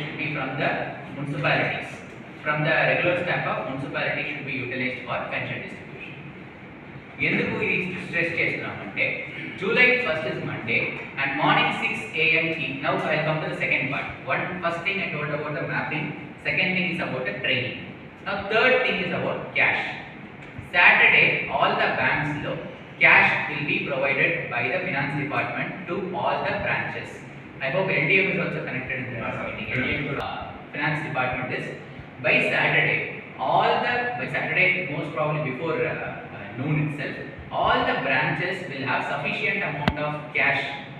should be from the municipalities. From the regular staff of municipality should be utilized for pension distribution. ఎందుకు ఇది stress చేస్తున్నామంటే July 1st is Monday and morning 6 a.m. Now I will come to the second part. First thing I told about the mapping, second thing is about the training. Now third thing is about cash. Saturday all the banks lo cash will be provided by the finance department to all the branches. I hope LDM is also connected in the meeting. Finance department is by Saturday most probably before noon itself, all the branches will have sufficient amount of cash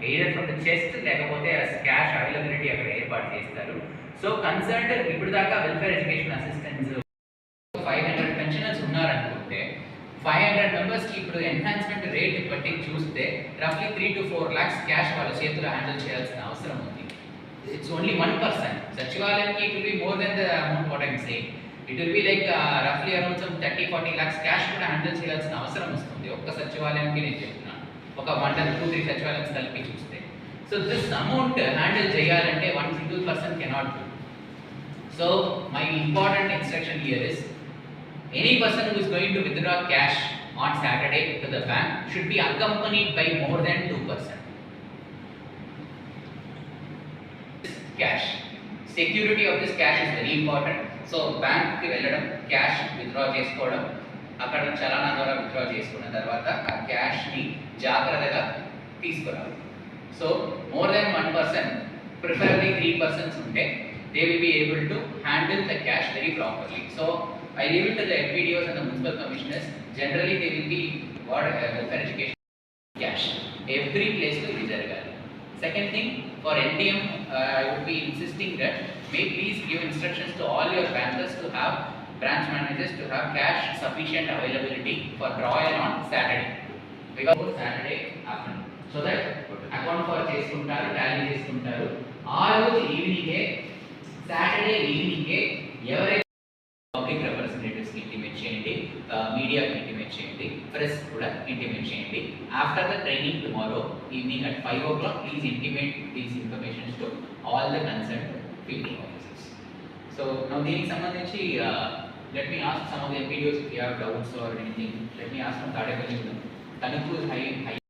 either from the chest లేకపోతే cash availability అక్కడ ఏర్పాటు చేస్తారు. So concerned ఇప్పుడు దాకా welfare education assistants 500 pensioners ఉన్నారనుకుంటే 500 మెంబర్స్కి ఇప్పుడు enhancement rate బట్టి చూస్తే రఫ్లీ 3 to 4 lakhs క్యాష్ వాళ్ళ చేతిలో హ్యాండిల్ చేయాల్సిన అవసరం ఉంది. It's only 1%. సచివాలయానికి it will be more than the amount what I'm saying. It will be like రఫ్లీ అరౌండ్ సమ్ 30-40 lakhs క్యాష్ కూడా హ్యాండిల్ చేయాల్సిన అవసరం వస్తుంది ఒక్క సచివాలయానికి. నేను చెప్తున్నాను ఒక 1-2-3 సచివాలయం కలిపి చూస్తే. సో దిస్ అమౌంట్ హ్యాండిల్ చేయాలంటే one single person cannot do. So my important instruction here is any person who is going to withdraw cash on Saturday to the bank should be accompanied by more than 2%. Cash. Security of this cash is very important. So bank ki velladam, cash withdraw chesukodam, akkada chalana dwara withdraw chesukuna tarvata aa cash ni jagradaga teeskurali. So more than 1%, preferably 3% unte they will be able to handle the cash very properly. So I leave it to the FPDOs and the municipal commissioners. Generally they will be welfare education cash every place to be jaragali. Second thing, for LTM I would be insisting that may please give instructions to all your bankers to have branch managers to have cash sufficient availability for drawal on Saturday, because Saturday afternoon, so that account for చేసుకుంటారు, Tally చేసుకుంటారు. ఆ రోజు evening Saturday evening ఎవరైతే public రిప్రజెంటేటివ్స్కి intimate చేయండి, మీడియాకి intimate చేయండి, press కూడా intimate చేయండి. After the training tomorrow evening at 5 o'clock please intimate these informations to all the concern field officers. So నా దీనికి సంబంధించి let me ask some of the videos if you have doubts or anything. Let me ask from Tadepalli. Tanupur high